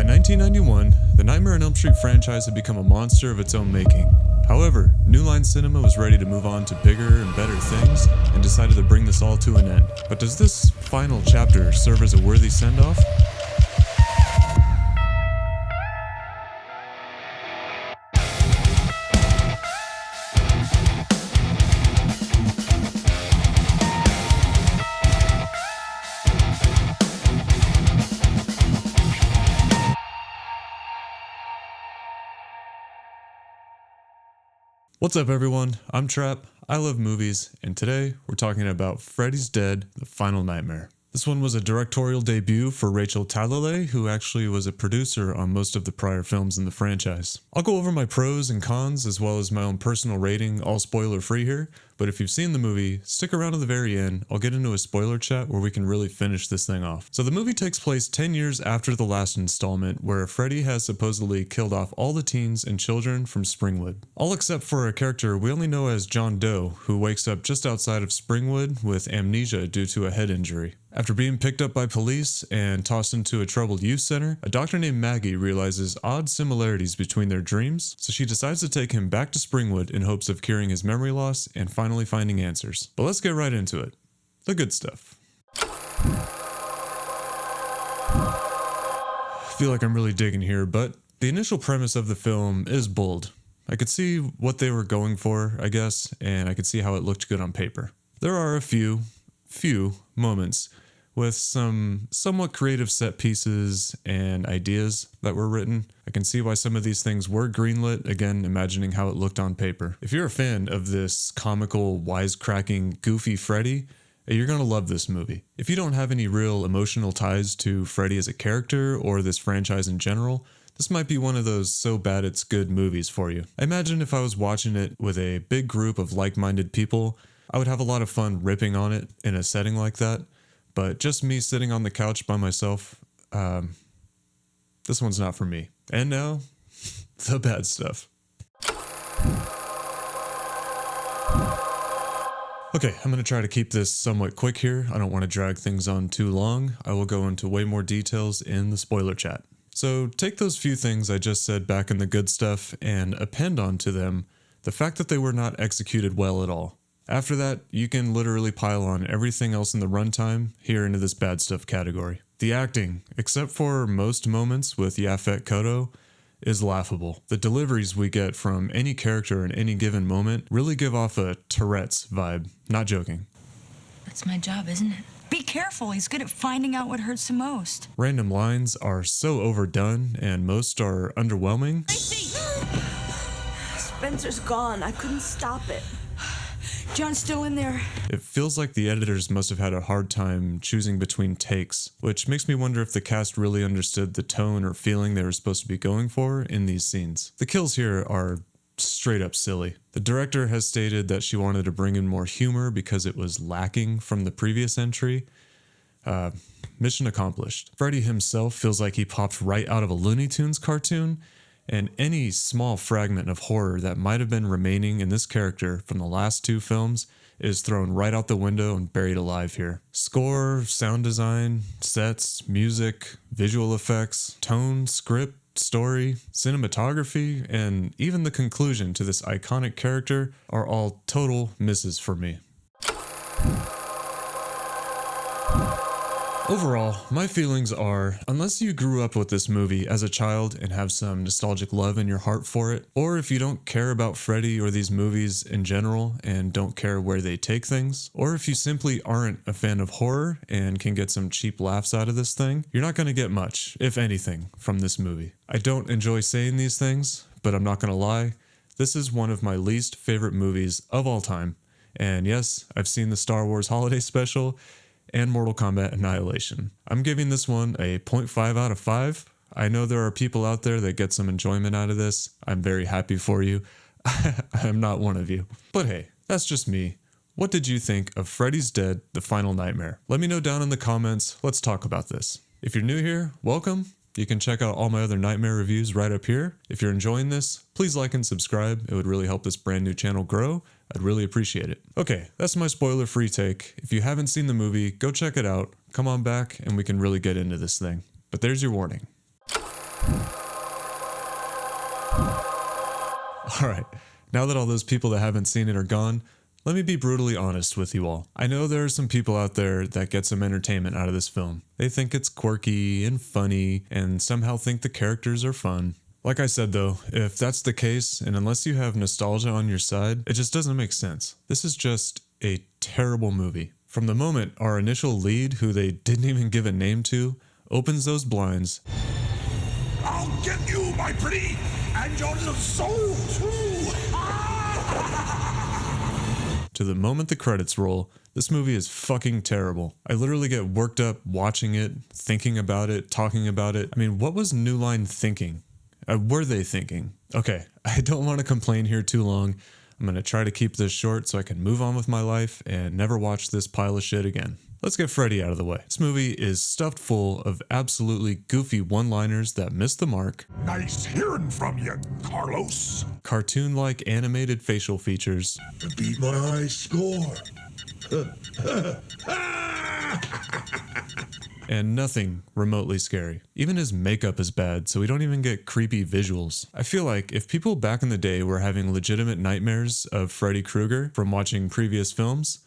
1991, the Nightmare on Elm Street franchise had become a monster of its own making. However, New Line Cinema was ready to move on to bigger and better things and decided to bring this all to an end. But does this final chapter serve as a worthy send-off? What's up everyone, I'm Trap, I love movies, and today we're talking about Freddy's Dead, The Final Nightmare. This one was a directorial debut for Rachel Talalay, who actually was a producer on most of the prior films in the franchise. I'll go over my pros and cons as well as my own personal rating, all spoiler free here, but if you've seen the movie, stick around to the very end, I'll get into a spoiler chat where we can really finish this thing off. So the movie takes place 10 years after the last installment, where Freddy has supposedly killed off all the teens and children from Springwood. All except for a character we only know as John Doe, who wakes up just outside of Springwood with amnesia due to a head injury. After being picked up by police and tossed into a troubled youth center, a doctor named Maggie realizes odd similarities between their dreams, so she decides to take him back to Springwood in hopes of curing his memory loss and finally finding answers. But let's get right into it. The good stuff. I feel like I'm really digging here, but the initial premise of the film is bold. I could see what they were going for, I guess, and I could see how it looked good on paper. There are a few moments with some somewhat creative set pieces and ideas that were written. I can see why some of these things were greenlit, again, imagining how it looked on paper. If you're a fan of this comical, wisecracking, goofy Freddy, you're gonna love this movie. If you don't have any real emotional ties to Freddy as a character or this franchise in general, this might be one of those so bad it's good movies for you. I imagine if I was watching it with a big group of like-minded people, I would have a lot of fun ripping on it in a setting like that, but just me sitting on the couch by myself, this one's not for me. And now, the bad stuff. Okay, I'm going to try to keep this somewhat quick here. I don't want to drag things on too long. I will go into way more details in the spoiler chat. So take those few things I just said back in the good stuff and append onto them the fact that they were not executed well at all. After that, you can literally pile on everything else in the runtime here into this bad stuff category. The acting, except for most moments with Yaphet Kotto, is laughable. The deliveries we get from any character in any given moment really give off a Tourette's vibe. Not joking. That's my job, isn't it? Be careful, he's good at finding out what hurts the most. Random lines are so overdone, and most are underwhelming. Tracy! Spencer's gone. I couldn't stop it. John's still in there. It feels like the editors must have had a hard time choosing between takes, which makes me wonder if the cast really understood the tone or feeling they were supposed to be going for in these scenes. The kills here are straight up silly. The director has stated that she wanted to bring in more humor because it was lacking from the previous entry. Mission accomplished. Freddy himself feels like he popped right out of a Looney Tunes cartoon, and any small fragment of horror that might have been remaining in this character from the last two films is thrown right out the window and buried alive here. Score, sound design, sets, music, visual effects, tone, script, story, cinematography, and even the conclusion to this iconic character are all total misses for me. Overall, my feelings are, unless you grew up with this movie as a child and have some nostalgic love in your heart for it, or if you don't care about Freddy or these movies in general and don't care where they take things, or if you simply aren't a fan of horror and can get some cheap laughs out of this thing, you're not going to get much, if anything, from this movie. I don't enjoy saying these things, but I'm not going to lie, this is one of my least favorite movies of all time. And yes, I've seen the Star Wars Holiday Special and Mortal Kombat Annihilation. I'm giving this one a 0.5 out of 5. I know there are people out there that get some enjoyment out of this. I'm very happy for you. I'm not one of you. But hey, that's just me. What did you think of Freddy's Dead, The Final Nightmare? Let me know down in the comments. Let's talk about this. If you're new here, welcome. You can check out all my other Nightmare reviews right up here. If you're enjoying this, please like and subscribe. It would really help this brand new channel grow. I'd really appreciate it. Okay, that's my spoiler-free take. If you haven't seen the movie, go check it out. Come on back and we can really get into this thing. But there's your warning. Alright, now that all those people that haven't seen it are gone, let me be brutally honest with you all. I know there are some people out there that get some entertainment out of this film. They think it's quirky and funny, and somehow think the characters are fun. Like I said though, if that's the case, and unless you have nostalgia on your side, it just doesn't make sense. This is just a terrible movie. From the moment our initial lead, who they didn't even give a name to, opens those blinds, I'll get you, my pretty, and your little soul too. to the moment the credits roll, this movie is fucking terrible. I literally get worked up watching it, thinking about it, talking about it. I mean, what was New Line thinking? Were they thinking? Okay, I don't want to complain here too long. I'm going to try to keep this short so I can move on with my life and never watch this pile of shit again. Let's get Freddy out of the way. This movie is stuffed full of absolutely goofy one-liners that miss the mark, Nice hearing from you, Carlos. cartoon-like animated facial features, Beat my high score. and nothing remotely scary. Even his makeup is bad, so we don't even get creepy visuals. I feel like if people back in the day were having legitimate nightmares of Freddy Krueger from watching previous films,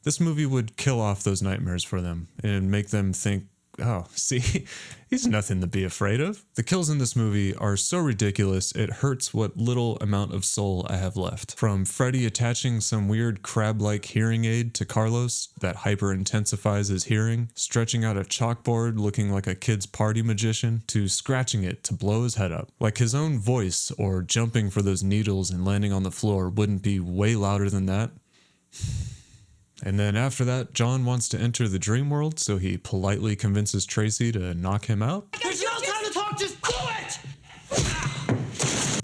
this movie would kill off those nightmares for them and make them think, oh, see, he's nothing to be afraid of. The kills in this movie are so ridiculous, it hurts what little amount of soul I have left. From Freddy attaching some weird crab-like hearing aid to Carlos that hyper-intensifies his hearing, stretching out a chalkboard looking like a kid's party magician, to scratching it to blow his head up. Like his own voice or jumping for those needles and landing on the floor wouldn't be way louder than that. And then after that, John wants to enter the dream world, so he politely convinces Tracy to knock him out. There's no time to talk, just do it!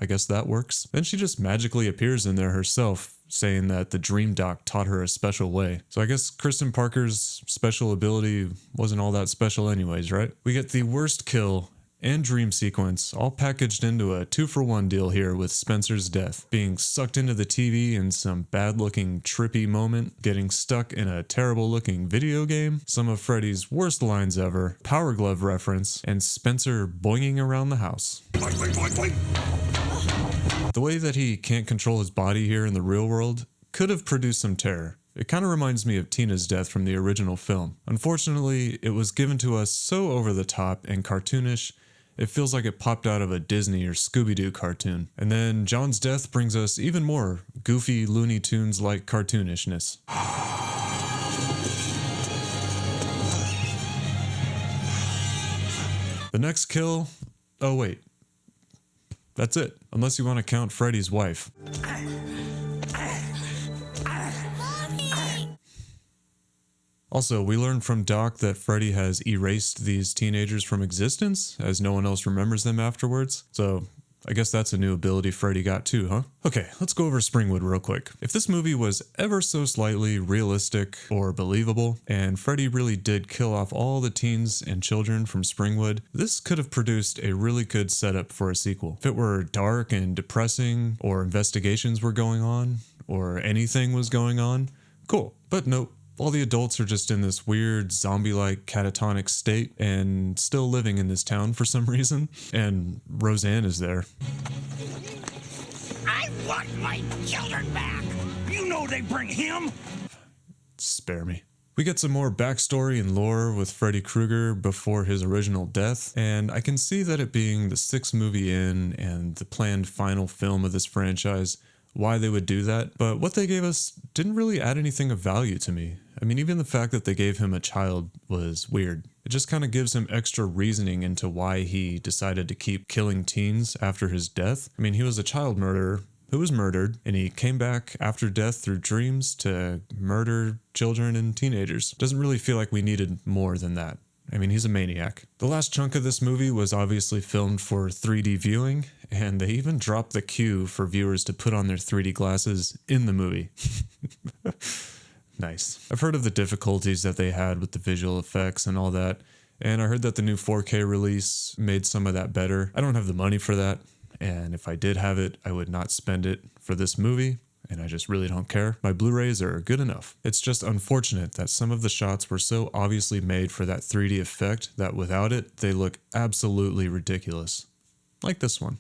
I guess that works. Then she just magically appears in there herself, saying that the dream doc taught her a special way. So I guess Kristen Parker's special ability wasn't all that special anyways, right? We get the worst kill and dream sequence all packaged into a 2-for-1 deal here with Spencer's death. Being sucked into the TV in some bad looking trippy moment, getting stuck in a terrible looking video game, some of Freddy's worst lines ever, Power Glove reference, and Spencer boinging around the house. Boing, boing, boing, boing. The way that he can't control his body here in the real world could have produced some terror. It kind of reminds me of Tina's death from the original film. Unfortunately, it was given to us so over the top and cartoonish, it feels like it popped out of a Disney or Scooby-Doo cartoon. And then John's death brings us even more goofy Looney Tunes-like cartoonishness. The next kill... oh wait. That's it. Unless you want to count Freddy's wife. Also, we learned from Doc that Freddy has erased these teenagers from existence, as no one else remembers them afterwards. So, I guess that's a new ability Freddy got too, huh? Okay, let's go over Springwood real quick. If this movie was ever so slightly realistic or believable, and Freddy really did kill off all the teens and children from Springwood, this could have produced a really good setup for a sequel. If it were dark and depressing, or investigations were going on, or anything was going on, cool. But nope. All the adults are just in this weird zombie-like catatonic state and still living in this town for some reason. And Roseanne is there. I want my children back. You know they bring him. Spare me. We get some more backstory and lore with Freddy Krueger before his original death, and I can see that it being the 6th movie in and the planned final film of this franchise, why they would do that, but what they gave us didn't really add anything of value to me. I mean, even the fact that they gave him a child was weird. It just kind of gives him extra reasoning into why he decided to keep killing teens after his death. I mean, he was a child murderer who was murdered, and he came back after death through dreams to murder children and teenagers. Doesn't really feel like we needed more than that. I mean, he's a maniac. The last chunk of this movie was obviously filmed for 3D viewing, and they even dropped the cue for viewers to put on their 3D glasses in the movie. Nice. I've heard of the difficulties that they had with the visual effects and all that, and I heard that the new 4K release made some of that better. I don't have the money for that, and if I did have it, I would not spend it for this movie. And I just really don't care. My Blu-rays are good enough. It's just unfortunate that some of the shots were so obviously made for that 3D effect that without it, they look absolutely ridiculous. Like this one.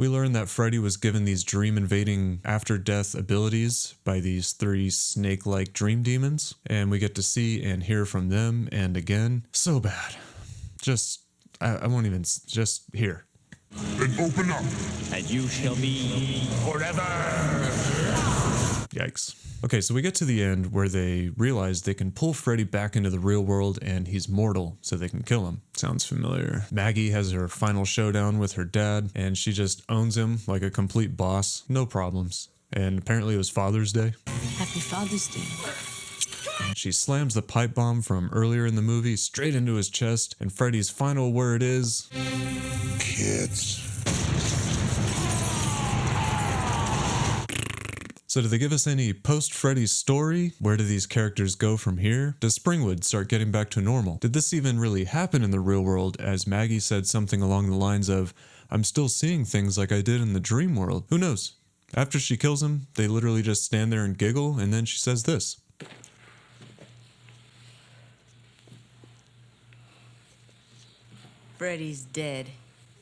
we learn that Freddy was given these dream invading after death abilities by these 3 snake-like dream demons, and we get to see and hear from them, and again, so bad. I won't even, just here. Then open up. And you shall be Forever. Yikes. Okay, so we get to the end where they realize they can pull Freddy back into the real world and he's mortal, so they can kill him. Sounds familiar. Maggie has her final showdown with her dad, and she just owns him like a complete boss. No problems. And apparently it was Father's Day. Happy Father's Day. She slams the pipe bomb from earlier in the movie straight into his chest, and Freddy's final word is... Kids. So do they give us any post-Freddy's story? Where do these characters go from here? Does Springwood start getting back to normal? Did this even really happen in the real world, as Maggie said something along the lines of, I'm still seeing things like I did in the dream world? Who knows? After she kills him, they literally just stand there and giggle, and then she says this. Freddy's dead.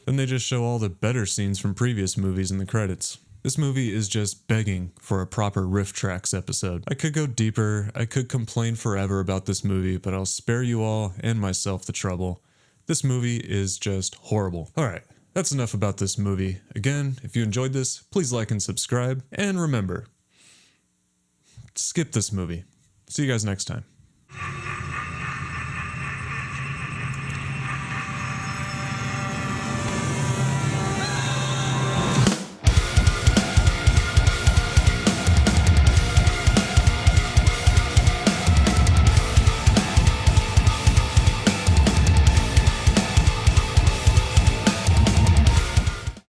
Then they just show all the better scenes from previous movies in the credits. This movie is just begging for a proper Riff Tracks episode. I could go deeper, I could complain forever about this movie, but I'll spare you all and myself the trouble. This movie is just horrible. Alright, that's enough about this movie. Again, if you enjoyed this, please like and subscribe, and remember, skip this movie. See you guys next time.